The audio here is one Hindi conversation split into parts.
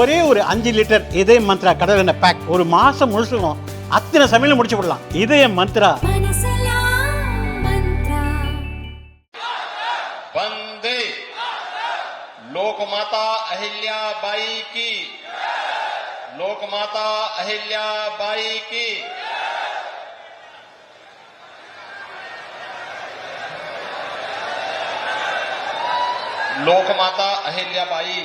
ஒரே ஒரு 5 லிட்டர் இதய மந்த்ரா கடல் எண்ணெய் பேக் ஒரு மாசம் முழுசுக்கும் அத்தனை சமையல முடிச்சு விடலாம். இதய மந்த்ரா. वंदे लोकमाता अहिल्याबाई की, लोकमाता अहिल्याबाई की। लोकमाता अहिल्याबाई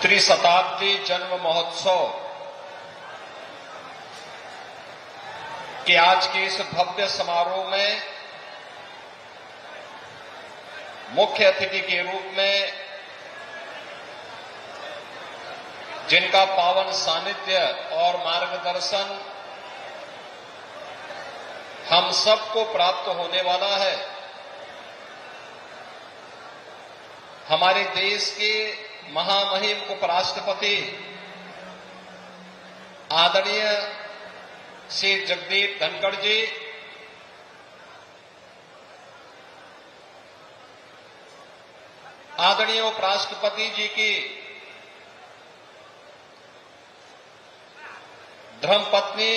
त्रिशताब्दी जन्म महोत्सव के आज के इस भव्य समारोह में मुख्य अतिथि के रूप में जिनका पावन सानिध्य और मार्गदर्शन हम सबको प्राप्त होने वाला है, हमारे देश के महामहिम उपराष्ट्रपति आदरणीय श्री जगदीप धनखड़ जी, आदरणीय उपराष्ट्रपति जी की धर्मपत्नी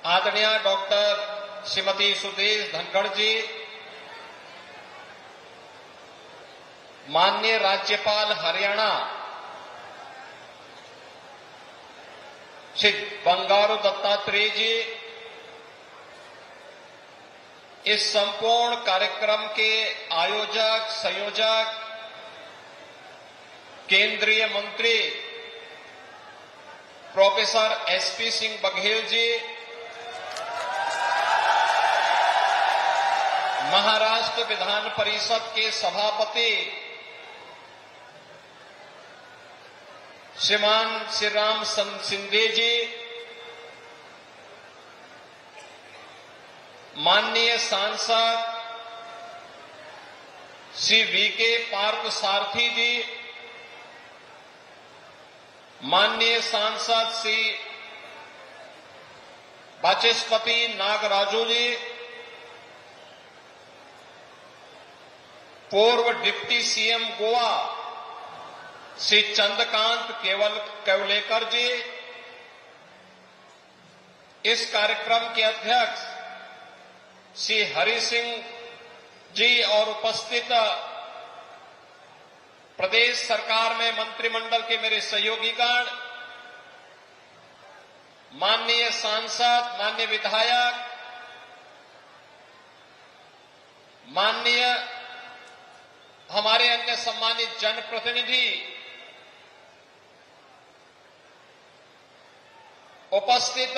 आदरणीय डॉक्टर श्रीमती सुदेश धनखड़ जी, माननीय राज्यपाल हरियाणा श्री बंगारू दत्तात्रेय जी, इस संपूर्ण कार्यक्रम के आयोजक संयोजक केंद्रीय मंत्री प्रोफेसर एसपी सिंह बघेल जी, महाराष्ट्र विधान परिषद के सभापति श्रीमान श्री राम सिंधे जी, माननीय सांसद श्री वीके पार्थ सारथी जी, माननीय सांसद श्री वाचस्पति नागराजू जी, पूर्व डिप्टी सीएम गोवा श्री चंद्रकांत केवलेकर जी, इस कार्यक्रम के अध्यक्ष श्री हरि सिंह जी और उपस्थित प्रदेश सरकार में मंत्रिमंडल के मेरे सहयोगीगण, माननीय सांसद, माननीय विधायक, माननीय हमारे अन्य सम्मानित जनप्रतिनिधि, उपस्थित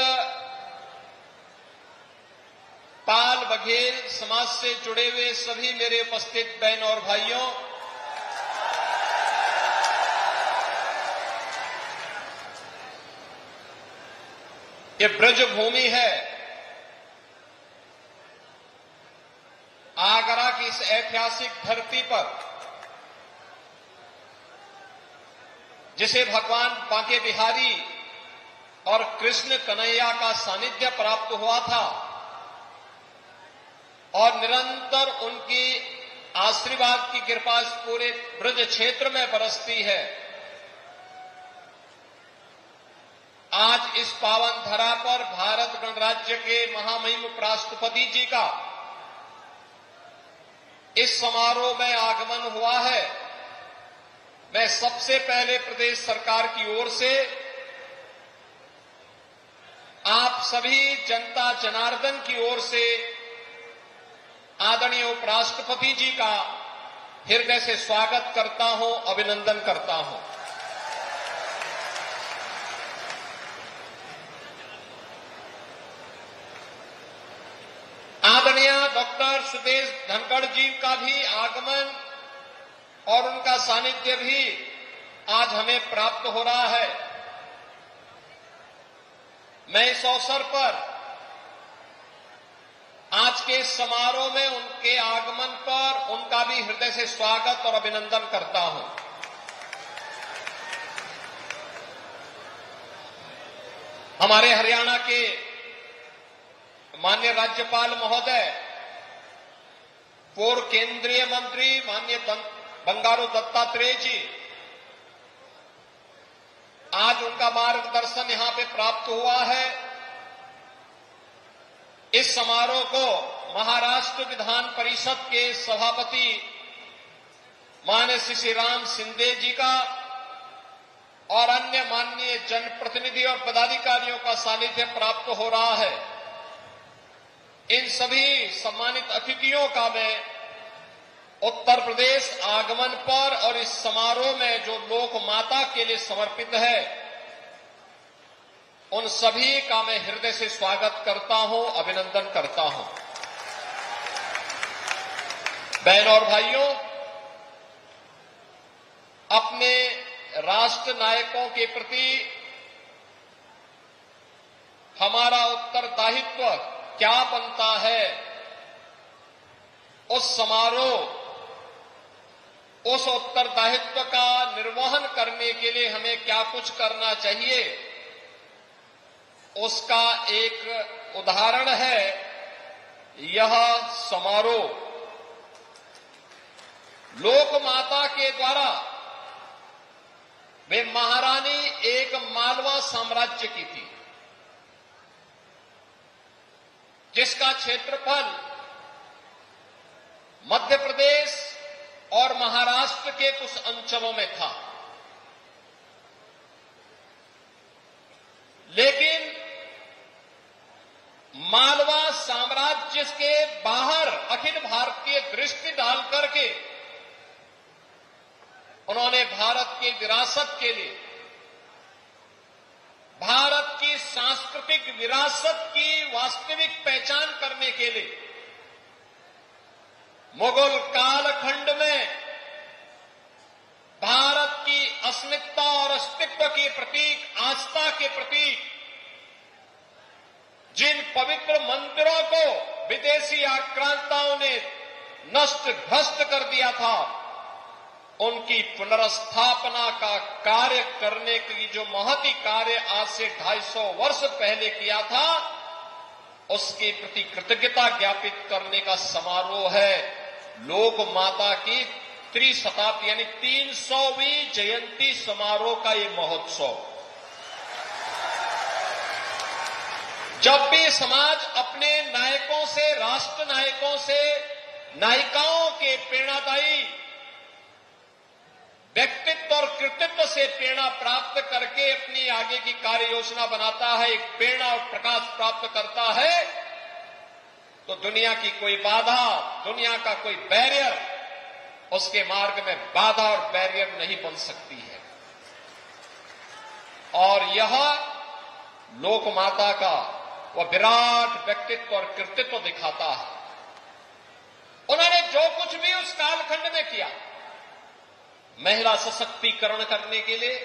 पाल बघेल समाज से जुड़े हुए सभी मेरे उपस्थित बहन और भाइयों, ये ब्रज भूमि है। आगरा की इस ऐतिहासिक धरती पर जिसे भगवान बांके बिहारी और कृष्ण कन्हैया का सानिध्य प्राप्त हुआ था और निरंतर उनकी आशीर्वाद की कृपा इस पूरे ब्रज क्षेत्र में बरसती है। आज इस पावन धरा पर भारत गणराज्य के महामहिम उपराष्ट्रपति जी का इस समारोह में आगमन हुआ है। मैं सबसे पहले प्रदेश सरकार की ओर से आप सभी जनता जनार्दन की ओर से आदरणीय उपराष्ट्रपति जी का हृदय से स्वागत करता हूं, अभिनंदन करता हूं। आदरणीय डॉक्टर सुदेश धनखड़ जी का भी आगमन और उनका सानिध्य भी आज हमें प्राप्त हो रहा है। मैं इस अवसर पर आज के समारोह में उनके आगमन पर उनका भी हृदय से स्वागत और अभिनंदन करता हूं। हमारे हरियाणा के माननीय राज्यपाल महोदय, पूर्व केंद्रीय मंत्री माननीय बंगारू दत्तात्रेय जी, आज उनका मार्गदर्शन यहां पे प्राप्त हुआ है। इस समारोह को महाराष्ट्र विधान परिषद के सभापति माननीय श्री राम शिंदे जी का और अन्य माननीय जनप्रतिनिधि और पदाधिकारियों का सानिध्य प्राप्त हो रहा है। इन सभी सम्मानित अतिथियों का मैं उत्तर प्रदेश आगमन पर और इस समारोह में जो लोक माता के लिए समर्पित है, उन सभी का मैं हृदय से स्वागत करता हूं, अभिनंदन करता हूं। बहनों और भाइयों, अपने राष्ट्र नायकों के प्रति हमारा उत्तरदायित्व क्या बनता है, उस समारोह, उस उत्तरदायित्व का निर्वहन करने के लिए हमें क्या कुछ करना चाहिए, उसका एक उदाहरण है यह समारोह। लोक माता के द्वारा वे महारानी एक मालवा साम्राज्य की थी, जिसका क्षेत्रफल मध्य प्रदेश और महाराष्ट्र के कुछ अंचलों में था। लेकिन मालवा साम्राज्य के बाहर अखिल भारतीय दृष्टि डाल करके उन्होंने भारत की विरासत के लिए, भारत की सांस्कृतिक विरासत की वास्तविक पहचान करने के लिए मुगल कालखंड में भारत की अस्मिता और अस्तित्व के प्रतीक, आस्था के प्रतीक, जिन पवित्र मंदिरों को विदेशी आक्रांताओं ने नष्ट ध्वस्त कर दिया था, उनकी पुनर्स्थापना का कार्य करने की जो महती कार्य आज से 250 वर्ष पहले किया था, उसके प्रति कृतज्ञता ज्ञापित करने का समारोह है लोक माता की त्रिशताब्दी यानी 300वीं जयंती समारोह का ये महोत्सव। जब भी समाज अपने नायकों से, राष्ट्र नायकों से, नायिकाओं के प्रेरणादायी व्यक्तित्व और कृतित्व से प्रेरणा प्राप्त करके अपनी आगे की कार्य योजना बनाता है, एक प्रेरणा और प्रकाश प्राप्त करता है, तो दुनिया की कोई बाधा, दुनिया का कोई बैरियर उसके मार्ग में बाधा और बैरियर नहीं बन सकती है। और यह लोक माता का वह विराट व्यक्तित्व और कृतित्व दिखाता है। उन्होंने जो कुछ भी उस कालखंड में किया, महिला सशक्तिकरण करने के लिए,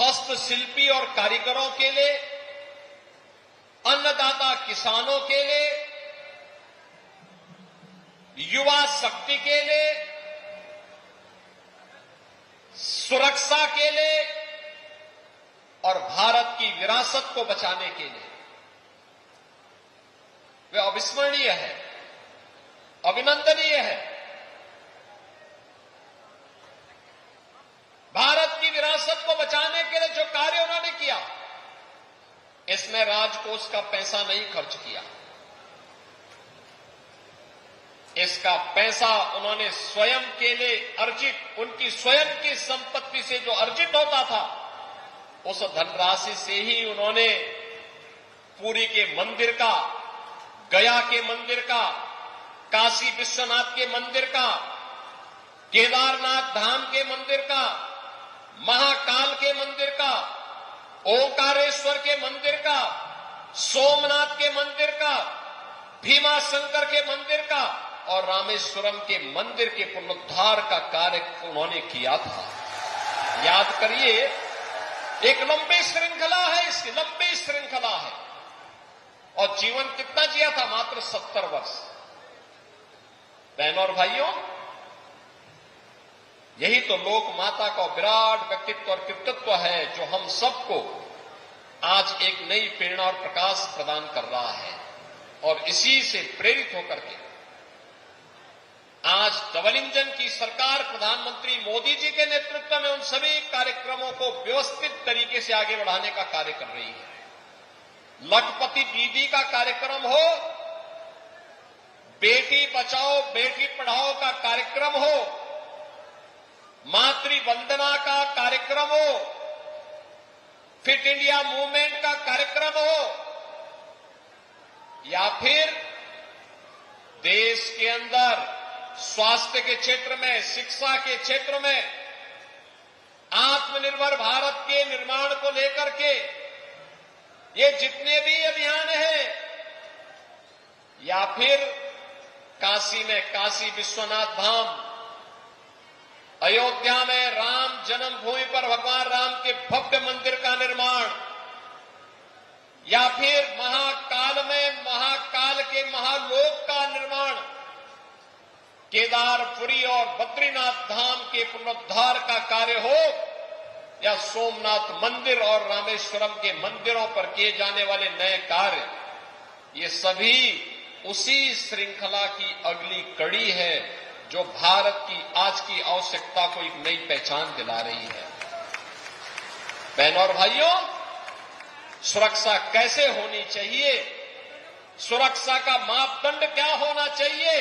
हस्तशिल्पी और कारीगरों के लिए, अन्नदाता किसानों के लिए, युवा शक्ति के लिए, सुरक्षा के लिए और भारत की विरासत को बचाने के लिए वे अविस्मरणीय है, अभिनंदनीय है। भारत की विरासत को बचाने के लिए जो कार्य उन्होंने किया, इसमें राजकोष का पैसा नहीं खर्च किया। इसका पैसा उन्होंने स्वयं के लिए अर्जित, उनकी स्वयं की संपत्ति से जो अर्जित होता था, उस धनराशि से ही उन्होंने पुरी के मंदिर का, गया के मंदिर का, काशी विश्वनाथ के मंदिर का, केदारनाथ धाम के मंदिर का, महाकाल के मंदिर का, ओंकारेश्वर के मंदिर का, सोमनाथ के मंदिर का, भीमा शंकर के मंदिर का और रामेश्वरम के मंदिर के पुनरुद्धार का कार्य उन्होंने किया था। याद करिए, एक लंबी श्रृंखला है, इसकी लंबी श्रृंखला है। और जीवन कितना जिया था? मात्र 70 वर्ष। बहनों और भाइयों, यही तो लोक माता का विराट व्यक्तित्व और कृतित्व है जो हम सबको आज एक नई प्रेरणा और प्रकाश प्रदान कर रहा है। और इसी से प्रेरित होकर के आज डबल इंजन की सरकार प्रधानमंत्री मोदी जी के नेतृत्व में उन सभी कार्यक्रमों को व्यवस्थित तरीके से आगे बढ़ाने का कार्य कर रही है। लखपति दीदी का कार्यक्रम हो, बेटी बचाओ बेटी पढ़ाओ का कार्यक्रम हो, मातृ वंदना का कार्यक्रम हो, फिट इंडिया मूवमेंट का कार्यक्रम हो, या फिर देश के अंदर स्वास्थ्य के क्षेत्र में, शिक्षा के क्षेत्र में आत्मनिर्भर भारत के निर्माण को लेकर के ये जितने भी अभियान हैं, या फिर काशी में काशी विश्वनाथ धाम, अयोध्या में राम जन्मभूमि पर भगवान राम के भव्य मंदिर का निर्माण, या फिर महाकाल में महाकाल के महालोक का निर्माण, केदारपुरी और बद्रीनाथ धाम के पुनरुद्धार का कार्य हो, या सोमनाथ मंदिर और रामेश्वरम के मंदिरों पर किए जाने वाले नए कार्य, ये सभी उसी श्रृंखला की अगली कड़ी है जो भारत की आज की आवश्यकता को एक नई पहचान दिला रही है। बहनों और भाइयों, सुरक्षा कैसे होनी चाहिए, सुरक्षा का मापदंड क्या होना चाहिए,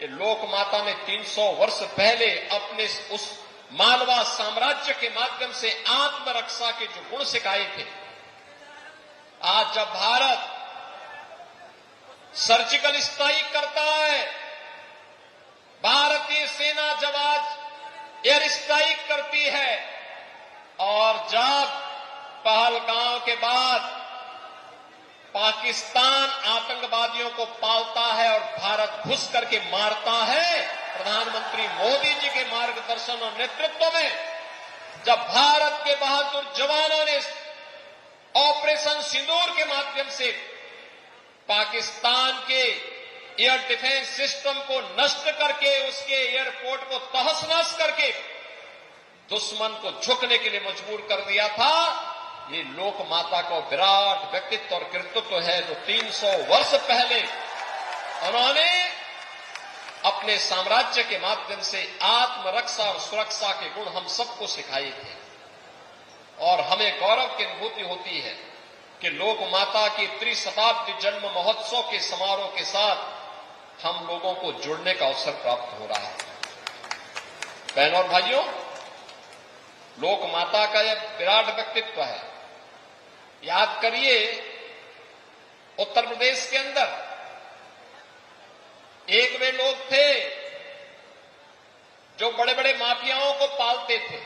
ये लोक माता ने 300 वर्ष पहले अपने उस मालवा साम्राज्य के माध्यम से आत्मरक्षा के जो गुण सिखाए थे, आज जब भारत सर्जिकल स्ट्राइक करता है, भारतीय सेना जब आज एयर स्ट्राइक करती है, और जब पहलगांव के बाद पाकिस्तान आतंकवादियों को पालता है और भारत घुस करके मारता है, प्रधानमंत्री मोदी जी के मार्गदर्शन और नेतृत्व में जब भारत के बहादुर जवानों ने ऑपरेशन सिंदूर के माध्यम से पाकिस्तान के एयर डिफेंस सिस्टम को नष्ट करके उसके एयरपोर्ट को तहस-नहस करके दुश्मन को झुकने के लिए मजबूर कर दिया था, ये लोक माता का विराट व्यक्तित्व और कृतित्व है जो 300 वर्ष पहले उन्होंने अपने साम्राज्य के माध्यम से आत्मरक्षा और सुरक्षा के गुण हम सबको सिखाए थे। और हमें गौरव की अनुभूति होती है कि लोक माता की त्रिशताब्दी जन्म महोत्सव के समारोह के साथ हम लोगों को जुड़ने का अवसर प्राप्त हो रहा है। बहनों और भाइयों, लोक माता का यह विराट व्यक्तित्व है। याद करिए, उत्तर प्रदेश के अंदर एक वे लोग थे जो बड़े बड़े माफियाओं को पालते थे,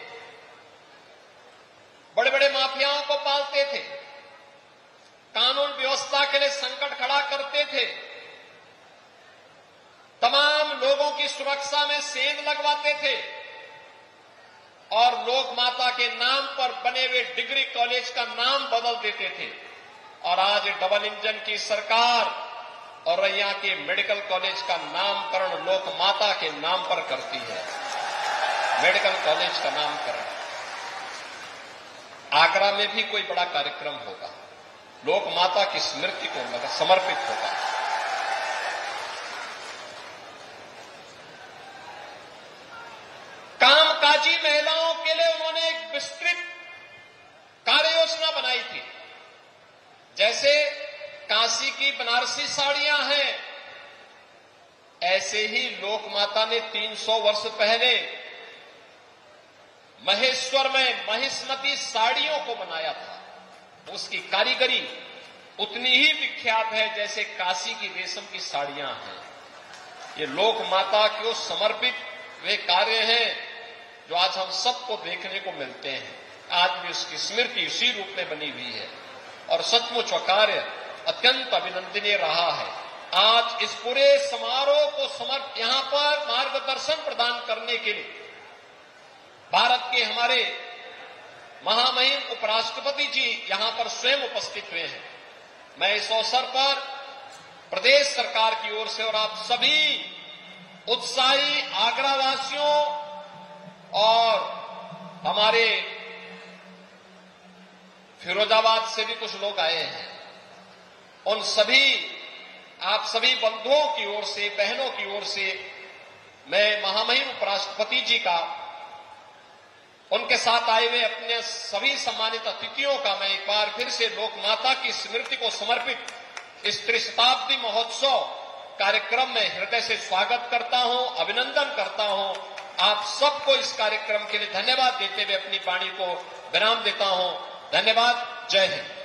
बड़े बड़े माफियाओं को पालते थे, कानून व्यवस्था के लिए संकट खड़ा करते थे, तमाम लोगों की सुरक्षा में सेंध लगवाते थे, और लोक माता के नाम पर बने हुए डिग्री कॉलेज का नाम बदल देते थे। और आज डबल इंजन की सरकार और यहाँ के मेडिकल कॉलेज का नामकरण लोक माता के नाम पर करती है, मेडिकल कॉलेज का नामकरण। आगरा में भी कोई बड़ा कार्यक्रम होगा, लोक माता की स्मृति को समर्पित होगा। कामकाजी महिलाओं के लिए उन्होंने एक विस्तृत कार्य योजना बनाई थी। जैसे काशी की बनारसी साड़ियां हैं, ऐसे ही लोक माता ने 300 वर्ष पहले महेश्वर में महिष्मती साड़ियों को बनाया था। उसकी कारीगरी उतनी ही विख्यात है जैसे काशी की रेशम की साड़ियां हैं। ये लोक माता को समर्पित वे कार्य हैं जो आज हम सबको देखने को मिलते हैं। आज भी उसकी स्मृति उसी रूप में बनी हुई है और सचमुच वह कार्य अत्यंत अभिनंदनीय रहा है। आज इस पूरे समारोह को यहां पर मार्गदर्शन प्रदान करने के लिए भारत के हमारे महामहिम उपराष्ट्रपति जी यहां पर स्वयं उपस्थित हुए हैं। मैं इस अवसर पर प्रदेश सरकार की ओर से और आप सभी उत्साही आगरा वासियों और हमारे फिरोजाबाद से भी कुछ लोग आए हैं, उन सभी आप सभी बंधुओं की ओर से, बहनों की ओर से मैं महामहिम उपराष्ट्रपति जी का, उनके साथ आए हुए अपने सभी सम्मानित अतिथियों का मैं एक बार फिर से लोक माता की स्मृति को समर्पित इस त्रिशताब्दी महोत्सव कार्यक्रम में हृदय से स्वागत करता हूं, अभिनंदन करता हूं। आप सबको इस कार्यक्रम के लिए धन्यवाद देते हुए अपनी वाणी को विराम देता हूं। धन्यवाद। जय हिंद।